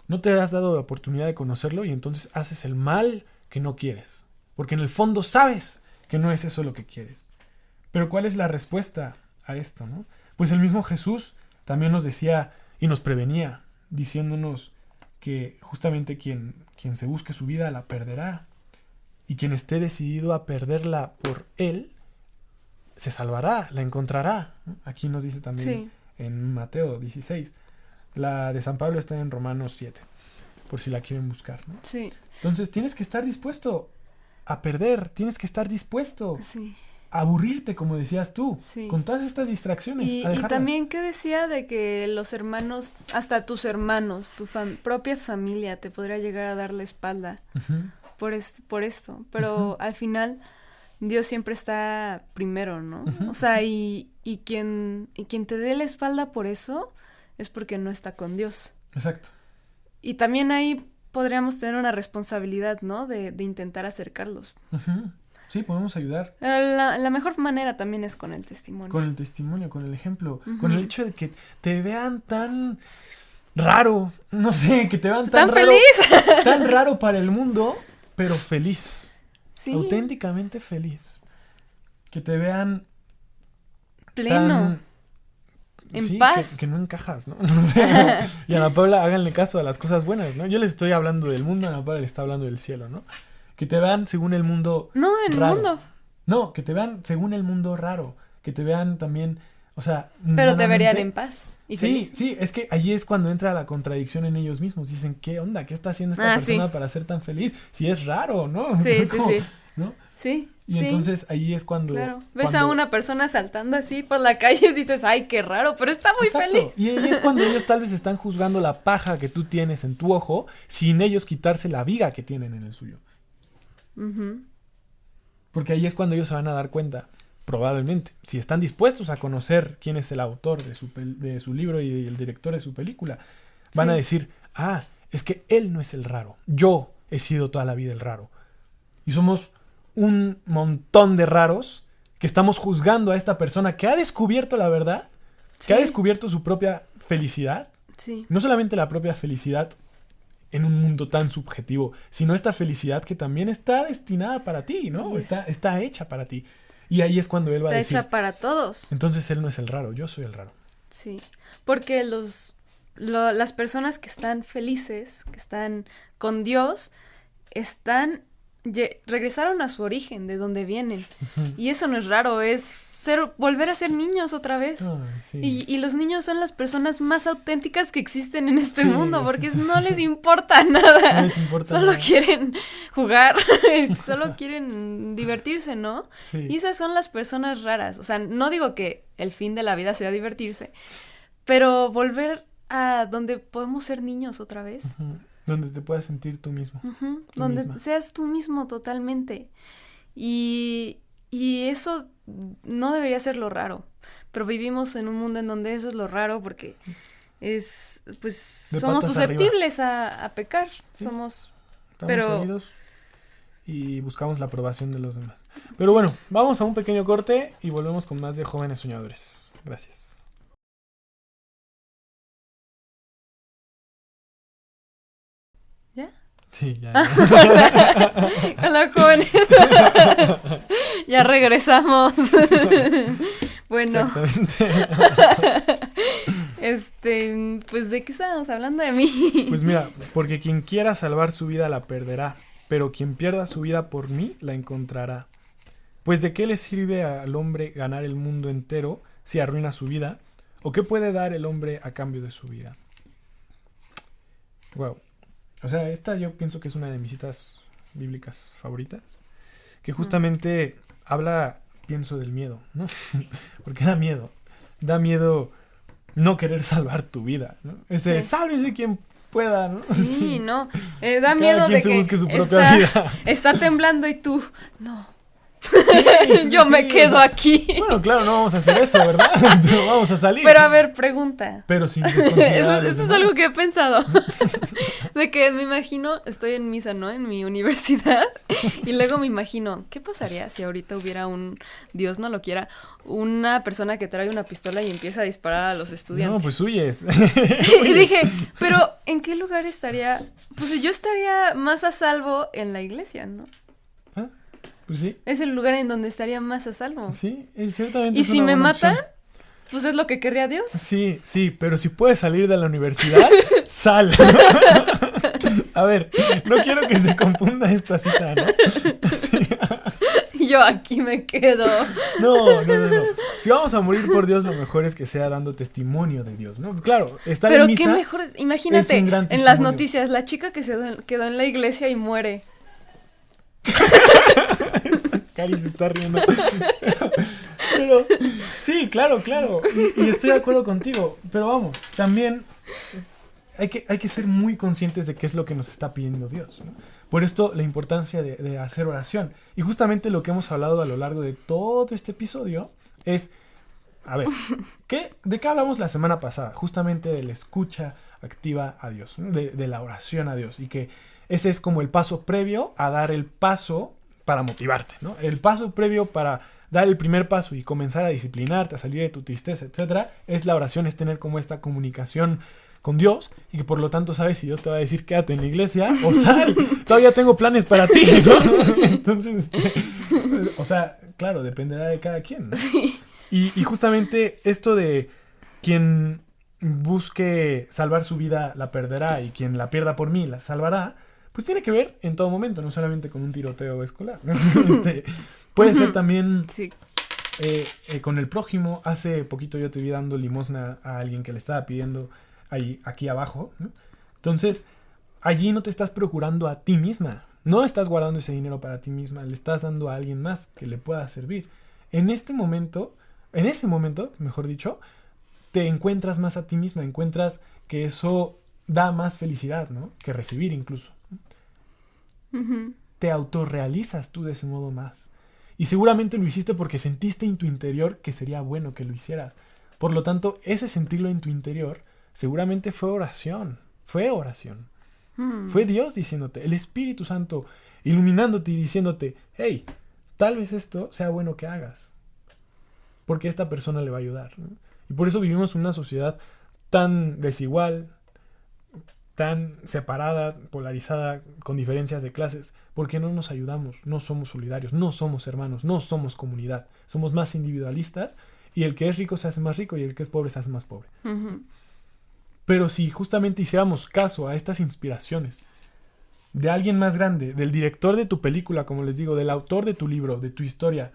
No te has dado la oportunidad de conocerlo y entonces haces el mal que no quieres. Porque en el fondo sabes que no es eso lo que quieres. Pero ¿cuál es la respuesta a esto, no? Pues el mismo Jesús también nos decía y nos prevenía, diciéndonos que justamente quien se busque su vida la perderá. Y quien esté decidido a perderla por él, se salvará, la encontrará. Aquí nos dice también en Mateo 16. La de San Pablo está en Romanos 7, por si la quieren buscar, ¿no? Sí. Entonces tienes que estar dispuesto a perder, tienes que estar dispuesto Sí. a aburrirte, como decías tú, Sí. con todas estas distracciones. Y también que decía de que los hermanos, hasta tus hermanos, tu propia familia te podría llegar a dar la espalda por esto. Pero al final Dios siempre está primero, ¿no? O sea, y quien te dé la espalda por eso es porque no está con Dios. Exacto. Y también ahí podríamos tener una responsabilidad, ¿no? De intentar acercarlos. Sí, podemos ayudar. La mejor manera también es con el testimonio. Con el testimonio, con el ejemplo, con el hecho de que te vean tan raro, no sé, que te vean tan raro, feliz. tan raro para el mundo, pero feliz. Sí. Auténticamente feliz. Que te vean pleno. En paz. Que no encajas, ¿no? O sea, y a Ana Paula háganle caso a las cosas buenas, ¿no? Yo les estoy hablando del mundo, Ana Paula le está hablando del cielo, ¿no? Que te vean según el mundo No, en raro. el mundo. No, que te vean según el mundo raro. Que te vean también, o sea... Pero te verían en paz y feliz. Sí, es que allí es cuando entra la contradicción en ellos mismos. Dicen, ¿qué onda? ¿Qué está haciendo esta persona para ser tan feliz? Si es raro, ¿no? Sí, Como, sí. ¿no? Sí. Y entonces ahí es cuando... Claro. Ves a una persona saltando así por la calle y dices, ay, qué raro, pero está muy feliz. Y ahí es cuando ellos tal vez están juzgando la paja que tú tienes en tu ojo sin ellos quitarse la viga que tienen en el suyo. Porque ahí es cuando ellos se van a dar cuenta, probablemente, si están dispuestos a conocer quién es el autor de su libro y el director de su película, van a decir, es que él no es el raro, yo he sido toda la vida el raro. Y somos un montón de raros que estamos juzgando a esta persona que ha descubierto la verdad, que ha descubierto su propia felicidad. Sí. No solamente la propia felicidad en un mundo tan subjetivo, sino esta felicidad que también está destinada para ti, ¿no? Está hecha para ti. Y ahí es cuando él va a decir... Está hecha para todos. Entonces él no es el raro, yo soy el raro. Sí, porque las personas que están felices, que están con Dios, están regresaron a su origen, de donde vienen. Ujú. Y eso no es raro, es volver a ser niños otra vez. Ay, sí. Y los niños son las personas más auténticas que existen en este Sí, mundo, porque sí, sí. no les importa nada. No les importa Solo nada. quieren jugar, solo quieren divertirse, ¿no? Sí. Y esas son las personas raras. O sea, no digo que el fin de la vida sea divertirse, pero volver a donde podemos ser niños otra vez. Ujú. Donde te puedas sentir tú mismo. Ujú, Tú donde misma. seas tú mismo totalmente. Y eso no debería ser lo raro. Pero vivimos en un mundo en donde eso es lo raro porque pues De somos patas susceptibles a pecar. Sí. Somos... Estamos Pero- heridos y buscamos la aprobación de los demás. Pero bueno, vamos a un pequeño corte y volvemos con más de Jóvenes Soñadores. Gracias. ¿Ya? Sí, ya. Hola, jóvenes. Ya regresamos. Bueno, Exactamente. pues ¿de qué estábamos hablando de mí? Pues mira, porque quien quiera salvar su vida la perderá, pero quien pierda su vida por mí la encontrará. Pues ¿de qué le sirve al hombre ganar el mundo entero si arruina su vida? ¿O qué puede dar el hombre a cambio de su vida? Wow. O sea, esta yo pienso que es una de mis citas bíblicas favoritas, que justamente habla, pienso, del miedo, ¿no? Porque da miedo. Da miedo no querer salvar tu vida, ¿no? Ese, Sí. sálvese quien pueda, ¿no? Sí, no. Da Cada miedo quien de se que busque su propia vida. está temblando y tú, no. Sí, Yo me sí, quedo o sea, aquí. Bueno, claro, no vamos a hacer eso, ¿verdad? No vamos a salir. Pero a ver, pregunta. Pero sin desconsiderar a los Eso es demás. algo que he pensado. De que me imagino, estoy en misa, ¿no? En mi universidad. Y luego me imagino, ¿qué pasaría si ahorita hubiera Dios no lo quiera, una persona que trae una pistola y empieza a disparar a los estudiantes? No, pues huyes. Y dije, pero ¿en qué lugar estaría? Pues yo estaría más a salvo en la iglesia, ¿no? Ah, pues sí, Es el lugar en donde estaría más a salvo. sí, ciertamente. Y es si una me buena matan, opción. pues es lo que querría Dios. Sí, sí, pero si puedes salir de la universidad, sal. A ver, no quiero que se confunda esta cita, ¿no? Sí. Y yo aquí me quedo. No. Si vamos a morir por Dios, lo mejor es que sea dando testimonio de Dios, ¿no? Claro, estar Pero en misa. qué mejor, imagínate, es un gran en las testimonio. noticias, la chica que quedó en la iglesia y muere. Cari se está riendo. Pero, sí, claro. Y estoy de acuerdo contigo. Pero vamos, también hay que ser muy conscientes de qué es lo que nos está pidiendo Dios, ¿no? Por esto, la importancia de hacer oración. Y justamente lo que hemos hablado a lo largo de todo este episodio es, a ver, ¿de qué hablamos la semana pasada? Justamente de la escucha activa a Dios, ¿no? De la oración a Dios. Y que ese es como el paso previo a dar el paso para motivarte, ¿no? El paso previo para dar el primer paso y comenzar a disciplinarte, a salir de tu tristeza, etcétera, es la oración, es tener como esta comunicación con Dios y que por lo tanto sabes si Dios te va a decir quédate en la iglesia o sal, todavía tengo planes para ti, ¿no? Entonces, o sea, claro, dependerá de cada quien, ¿no? Sí. Y justamente esto de quien busque salvar su vida la perderá y quien la pierda por mí la salvará, pues tiene que ver en todo momento, no solamente con un tiroteo escolar, ¿no? Puede ser también Sí. con el prójimo. Hace poquito yo te vi dando limosna a alguien que le estaba pidiendo aquí abajo, ¿no? Entonces, allí no te estás procurando a ti misma, no estás guardando ese dinero para ti misma, le estás dando a alguien más que le pueda servir. En ese momento, mejor dicho, te encuentras más a ti misma, encuentras que eso da más felicidad, ¿no? Que recibir incluso. Ujú. Te autorrealizas tú de ese modo más. Y seguramente lo hiciste porque sentiste en tu interior que sería bueno que lo hicieras. Por lo tanto, ese sentirlo en tu interior seguramente fue oración. Fue oración. Mm. Fue Dios diciéndote, el Espíritu Santo iluminándote y diciéndote, hey, tal vez esto sea bueno que hagas. Porque esta persona le va a ayudar, ¿no? Y por eso vivimos en una sociedad tan desigual, tan separada, polarizada, con diferencias de clases, porque no nos ayudamos, no somos solidarios, no somos hermanos, no somos comunidad, somos más individualistas y el que es rico se hace más rico y el que es pobre se hace más pobre. Ujú. Pero si justamente hiciéramos caso a estas inspiraciones de alguien más grande, del director de tu película, como les digo, del autor de tu libro, de tu historia,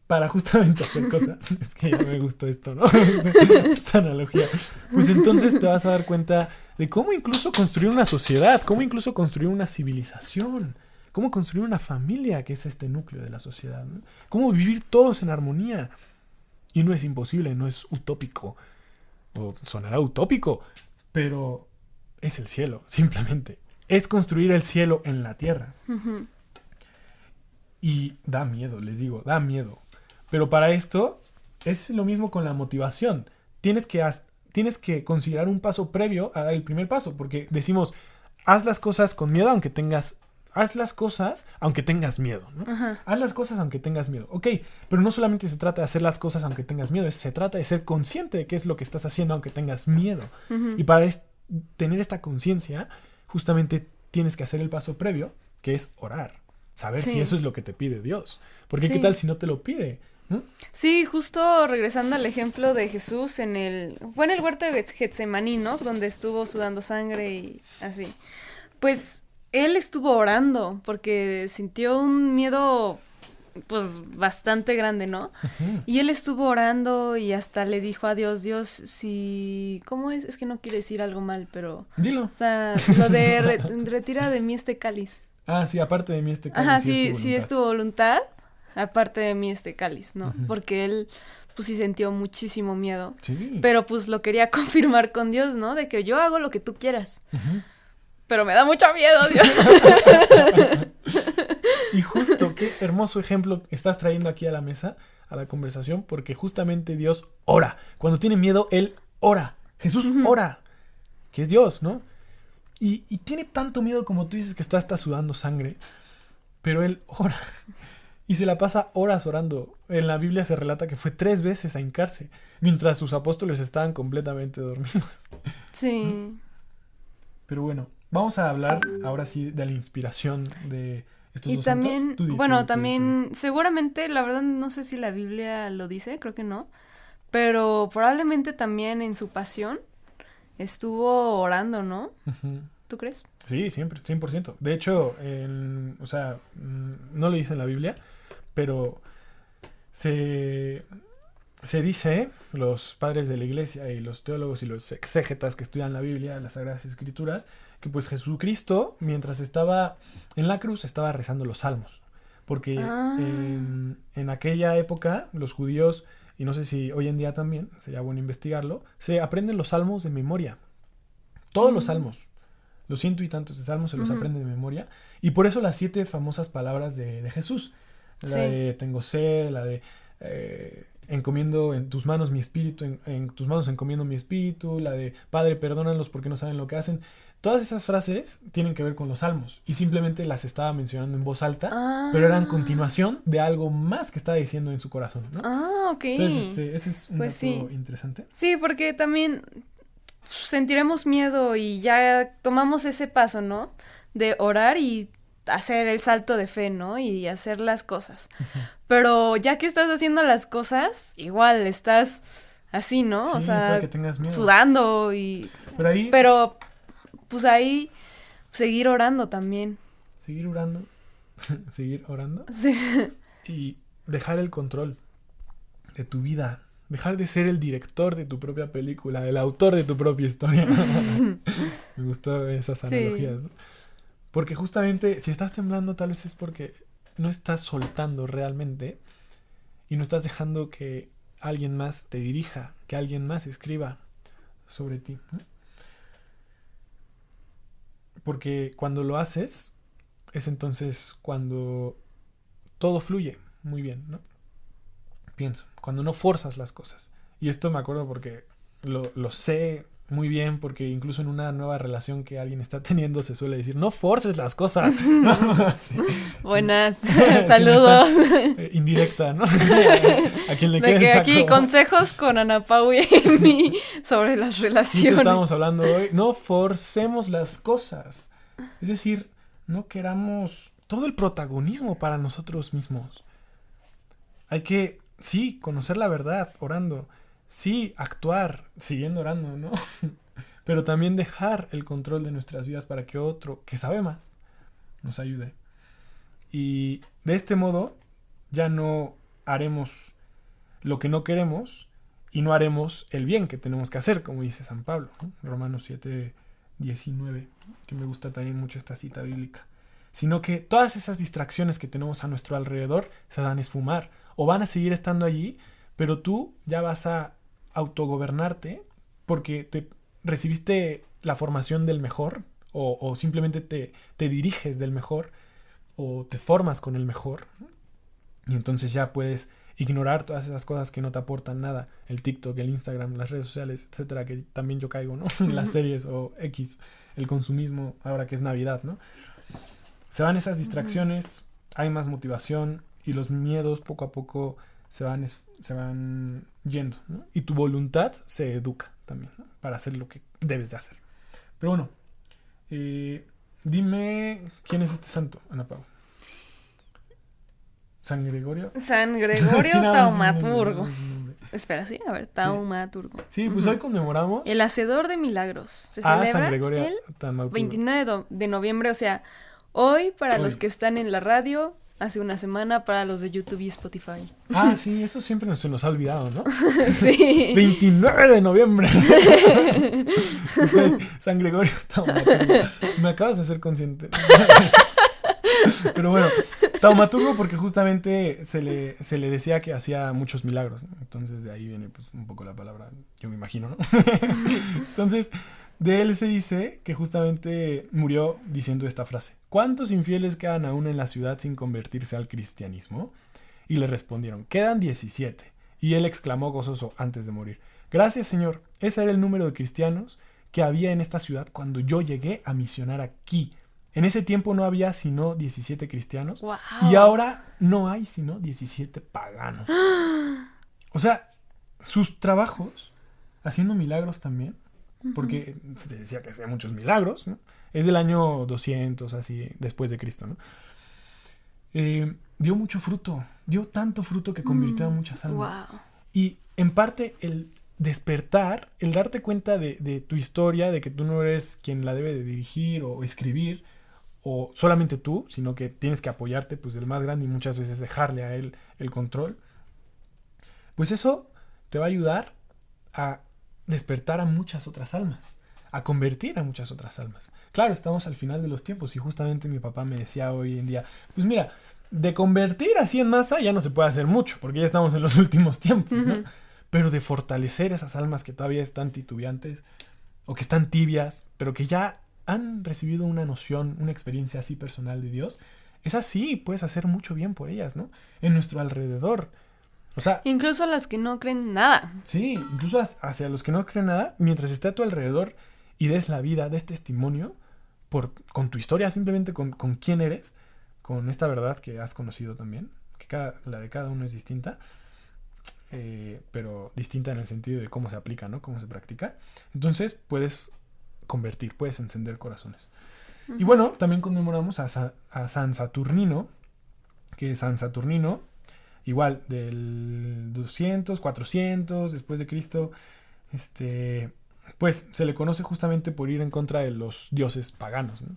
para justamente hacer cosas. Es que ya me gustó esto, ¿no? Esta analogía. Pues entonces te vas a dar cuenta de cómo incluso construir una sociedad, cómo incluso construir una civilización, cómo construir una familia, que es este núcleo de la sociedad, ¿no? Cómo vivir todos en armonía. Y no es imposible, no es utópico. O sonará utópico, pero es el cielo, simplemente. Es construir el cielo en la tierra. Ujú. Y da miedo, les digo, da miedo. Pero para esto es lo mismo con la motivación. Tienes que considerar un paso previo a dar el primer paso, porque decimos, haz las cosas con miedo haz las cosas aunque tengas miedo, ¿no? Ajá. Haz las cosas aunque tengas miedo. Ok, pero no solamente se trata de hacer las cosas aunque tengas miedo, se trata de ser consciente de qué es lo que estás haciendo aunque tengas miedo. Ujú. Y para tener esta conciencia, justamente tienes que hacer el paso previo, que es orar. Saber Sí. si eso es lo que te pide Dios. Porque Sí. ¿qué tal si no te lo pide? ¿No? Sí, justo regresando al ejemplo de Jesús fue en el huerto de Getsemaní, ¿no? Donde estuvo sudando sangre y así. Pues él estuvo orando porque sintió un miedo, pues, bastante grande, ¿no? Ujú. Y él estuvo orando y hasta le dijo a Dios, Dios, si... ¿Cómo es? Es que no quiere decir algo mal, pero... Dilo. O sea, lo de retira de mí este cáliz. Ah, sí, aparte de mí este cáliz. Ajá, sí sí es tu voluntad, aparte de mí este cáliz, ¿no? Ujú. Porque él, pues sí sintió muchísimo miedo. Sí. Pero pues lo quería confirmar con Dios, ¿no? De que yo hago lo que tú quieras. Ujú. Pero me da mucho miedo, Dios. Y justo, qué hermoso ejemplo estás trayendo aquí a la mesa, a la conversación, porque justamente Dios ora. Cuando tiene miedo, Él ora. Jesús ora, que es Dios, ¿no? Y tiene tanto miedo como tú dices que está hasta sudando sangre, pero Él ora. Y se la pasa horas orando. En la Biblia se relata que fue 3 veces a hincarse, mientras sus apóstoles estaban completamente dormidos. Sí. Pero bueno, vamos a hablar ahora sí de la inspiración de estos Y dos también, santos. Tú di, bueno, tú di. también, seguramente, la verdad no sé si la Biblia lo dice, creo que no. Pero probablemente también en su pasión estuvo orando, ¿no? Ujú. ¿Tú crees? Sí, siempre, 100%. De hecho, o sea, no lo dice en la Biblia, pero se dice, los padres de la iglesia y los teólogos y los exégetas que estudian la Biblia, las Sagradas Escrituras, que pues Jesucristo, mientras estaba en la cruz, estaba rezando los salmos. Porque en aquella época, los judíos, y no sé si hoy en día también, sería bueno investigarlo, se aprenden los salmos de memoria. Todos los salmos. Los 100 y tantos de salmos se los aprenden de memoria. Y por eso las 7 famosas palabras de Jesús. La Sí. de tengo sed, la de encomiendo en tus manos mi espíritu, en tus manos encomiendo mi espíritu, la de Padre, perdónalos porque no saben lo que hacen. Todas esas frases tienen que ver con los salmos. Y simplemente las estaba mencionando en voz alta, pero eran continuación de algo más que estaba diciendo en su corazón, ¿no? Ah, ok. Entonces, ese es un Pues dato sí. interesante. Sí, porque también sentiremos miedo y ya tomamos ese paso, ¿no? De orar y hacer el salto de fe, ¿no? Y hacer las cosas. Pero ya que estás haciendo las cosas, igual estás así, ¿no? Sí, O sea, puede que tengas miedo. sudando y... Pero ahí, Pero, pues ahí, seguir orando también. seguir orando, seguir orando Sí. y dejar el control de tu vida. Dejar de ser el director de tu propia película, el autor de tu propia historia. Me gustó esas Sí. analogías, ¿no? Porque justamente si estás temblando tal vez es porque no estás soltando realmente y no estás dejando que alguien más te dirija, que alguien más escriba sobre ti, ¿no? Porque cuando lo haces es entonces cuando todo fluye muy bien, ¿no? Pienso, cuando no forzas las cosas. Y esto me acuerdo porque lo sé muy bien, porque incluso en una nueva relación que alguien está teniendo se suele decir, no forces las cosas. Sí. Buenas, Sí, no saludos. está, indirecta, ¿no? A quien le De quede que el aquí saco. consejos con Ana Pau y Amy sobre las Justo relaciones. estábamos hablando hoy, no forcemos las cosas. Es decir, no queramos todo el protagonismo para nosotros mismos. Hay que, sí, conocer la verdad orando. Sí, actuar siguiendo orando, ¿no? Pero también dejar el control de nuestras vidas para que otro, que sabe más, nos ayude. Y de este modo ya no haremos lo que no queremos y no haremos el bien que tenemos que hacer, como dice San Pablo, ¿no? Romanos 7:19, que me gusta también mucho esta cita bíblica. Sino que todas esas distracciones que tenemos a nuestro alrededor se van a esfumar o van a seguir estando allí, pero tú ya vas a autogobernarte porque te recibiste la formación del mejor o simplemente te diriges del mejor o te formas con el mejor, y entonces ya puedes ignorar todas esas cosas que no te aportan nada, el TikTok, el Instagram, las redes sociales, etcétera, que también yo caigo, ¿no? Las series o X, el consumismo, ahora que es Navidad, ¿no? Se van esas distracciones, hay más motivación y los miedos poco a poco se van yendo, ¿no? Y tu voluntad se educa también, ¿no? Para hacer lo que debes de hacer. Pero bueno, dime quién es este santo, Ana Pau. ¿San Gregorio? San Gregorio Sí, Taumaturgo. no. Espera, sí, a ver, Taumaturgo. Sí, pues hoy conmemoramos El hacedor de milagros. Se a celebra San Gregorio el Taumaturgo. 29 de noviembre, o sea, hoy para Hoy. los que están en la radio, hace una semana para los de YouTube y Spotify. Ah, sí, eso siempre se nos ha olvidado, ¿no? Sí. 29 de noviembre. Entonces, San Gregorio Taumaturgo. Me acabas de hacer consciente. Pero bueno, Taumaturgo porque justamente se le decía que hacía muchos milagros, ¿no? Entonces de ahí viene pues un poco la palabra, yo me imagino, ¿no? Entonces de él se dice que justamente murió diciendo esta frase: ¿cuántos infieles quedan aún en la ciudad sin convertirse al cristianismo? Y le respondieron: quedan 17. Y él exclamó gozoso antes de morir: gracias, Señor, ese era el número de cristianos que había en esta ciudad cuando yo llegué a misionar aquí. En ese tiempo no había sino 17 cristianos. Wow. Y ahora no hay sino 17 paganos. O sea, sus trabajos haciendo milagros también, porque se decía que hacía muchos milagros, ¿no? Es del año 200, así, después de Cristo, ¿no? Dio mucho fruto, dio tanto fruto que convirtió a muchas almas. Wow. Y en parte el despertar, el darte cuenta de tu historia, de que tú no eres quien la debe de dirigir o escribir, o solamente tú, sino que tienes que apoyarte pues del más grande y muchas veces dejarle a él el control, pues eso te va a ayudar a despertar a muchas otras almas, a convertir a muchas otras almas. Claro, estamos al final de los tiempos y justamente mi papá me decía hoy en día, pues mira, de convertir así en masa ya no se puede hacer mucho, porque ya estamos en los últimos tiempos, ¿no? Pero de fortalecer esas almas que todavía están titubeantes o que están tibias, pero que ya han recibido una noción, una experiencia así personal de Dios, es así, puedes hacer mucho bien por ellas, ¿no? En nuestro alrededor. O sea, Incluso las que no creen nada. sí, incluso hacia los que no creen nada, mientras esté a tu alrededor y des la vida, des testimonio con tu historia, simplemente con quién eres, con esta verdad que has conocido también, que la de cada uno es distinta, pero distinta en el sentido de cómo se aplica, ¿no? Cómo se practica. Entonces puedes convertir, puedes encender corazones. Y bueno, también conmemoramos a San Saturnino, que San Saturnino, igual del 200, 400 después de Cristo, pues se le conoce justamente por ir en contra de los dioses paganos, ¿no?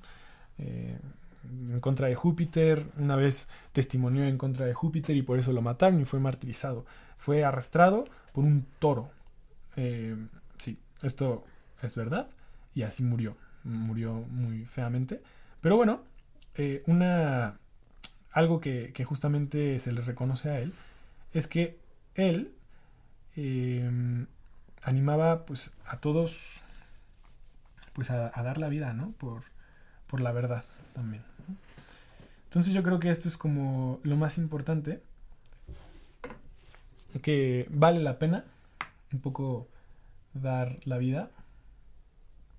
En contra de Júpiter, una vez testimonió en contra de Júpiter y por eso lo mataron y fue martirizado. Fue arrastrado por un toro. Sí, esto es verdad. Y así murió muy feamente. Pero bueno, algo que justamente se le reconoce a él es que él animaba pues a todos pues a dar la vida, ¿no? Por la verdad también, ¿no? Entonces yo creo que esto es como lo más importante, que vale la pena un poco dar la vida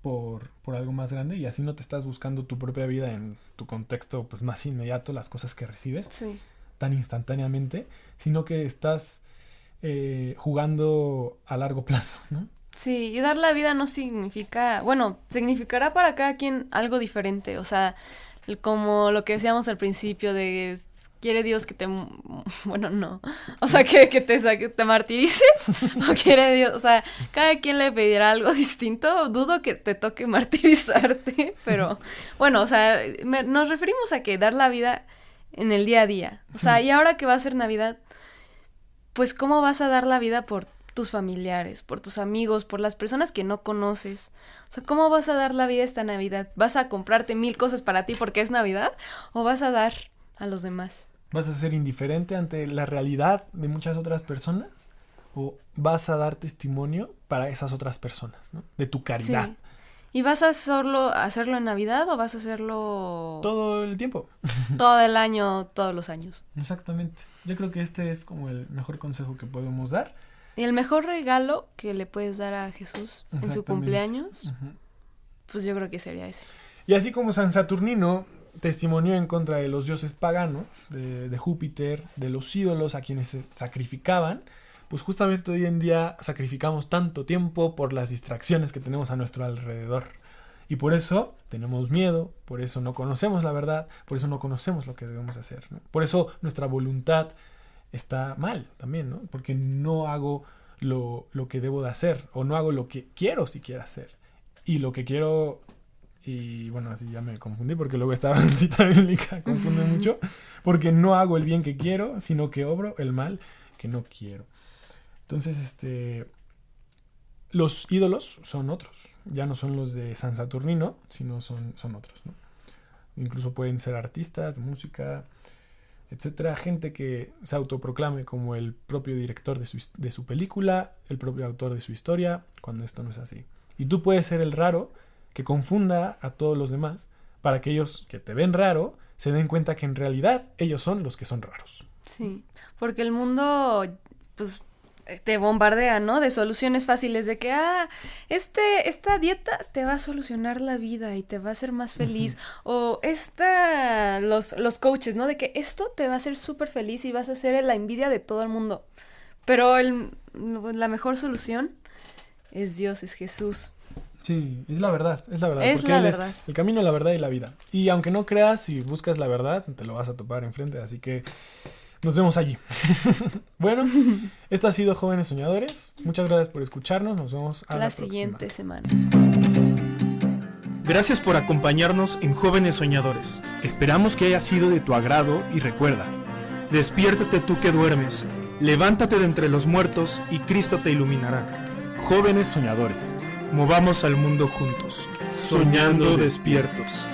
por algo más grande, y así no te estás buscando tu propia vida en tu contexto pues más inmediato, las cosas que recibes tan instantáneamente, sino que estás jugando a largo plazo, ¿no? Sí, y dar la vida no significa, bueno, significará para cada quien algo diferente, o sea, como lo que decíamos al principio de ¿quiere Dios que te... Bueno, no. O sea, que te martirices? ¿O quiere Dios? O sea, cada quien le pedirá algo distinto. Dudo que te toque martirizarte, pero... Bueno, o sea, nos referimos a que dar la vida en el día a día. O sea, y ahora que va a ser Navidad, pues ¿cómo vas a dar la vida por tus familiares, por tus amigos, por las personas que no conoces? O sea, ¿cómo vas a dar la vida esta Navidad? ¿Vas a comprarte 1000 cosas para ti porque es Navidad? ¿O vas a dar a los demás? ¿Vas a ser indiferente ante la realidad de muchas otras personas? ¿O vas a dar testimonio para esas otras personas, ¿no? De tu caridad. Sí. ¿Y vas a hacerlo en Navidad o vas a hacerlo Todo el tiempo. todo el año, todos los años? Exactamente. Yo creo que este es como el mejor consejo que podemos dar. Y el mejor regalo que le puedes dar a Jesús en su cumpleaños, pues yo creo que sería ese. Y así como San Saturnino testimonió en contra de los dioses paganos, de Júpiter, de los ídolos a quienes se sacrificaban, pues justamente hoy en día sacrificamos tanto tiempo por las distracciones que tenemos a nuestro alrededor. Y por eso tenemos miedo, por eso no conocemos la verdad, por eso no conocemos lo que debemos hacer, ¿no? Por eso nuestra voluntad está mal también, ¿no? Porque no hago lo que debo de hacer, o no hago lo que quiero siquiera hacer. Y lo que quiero... Y bueno, así ya me confundí porque luego estaba en cita bíblica, confunde mucho, porque no hago el bien que quiero, sino que obro el mal que no quiero. Entonces, los ídolos son otros, ya no son los de San Saturnino, sino son otros, ¿no? Incluso pueden ser artistas, música, etcétera, gente que se autoproclame como el propio director de su película, el propio autor de su historia, cuando esto no es así. Y tú puedes ser el raro que confunda a todos los demás para que ellos que te ven raro se den cuenta que en realidad ellos son los que son raros. Sí, porque el mundo, pues, te bombardea, ¿no? De soluciones fáciles, de que, esta dieta te va a solucionar la vida y te va a hacer más feliz. O los coaches, ¿no? De que esto te va a hacer súper feliz y vas a ser la envidia de todo el mundo. Pero la mejor solución es Dios, es Jesús. Sí, es la verdad. Es porque la Él verdad. es el camino, la verdad y la vida. Y aunque no creas, si buscas la verdad, te lo vas a topar enfrente, así que nos vemos allí. Bueno, esto ha sido Jóvenes Soñadores. Muchas gracias por escucharnos. Nos vemos a la siguiente próxima semana. Gracias por acompañarnos en Jóvenes Soñadores. Esperamos que haya sido de tu agrado y recuerda, Despiértate tú que duermes, levántate de entre los muertos y Cristo te iluminará. Jóvenes Soñadores, Movamos al mundo juntos, soñando despiertos.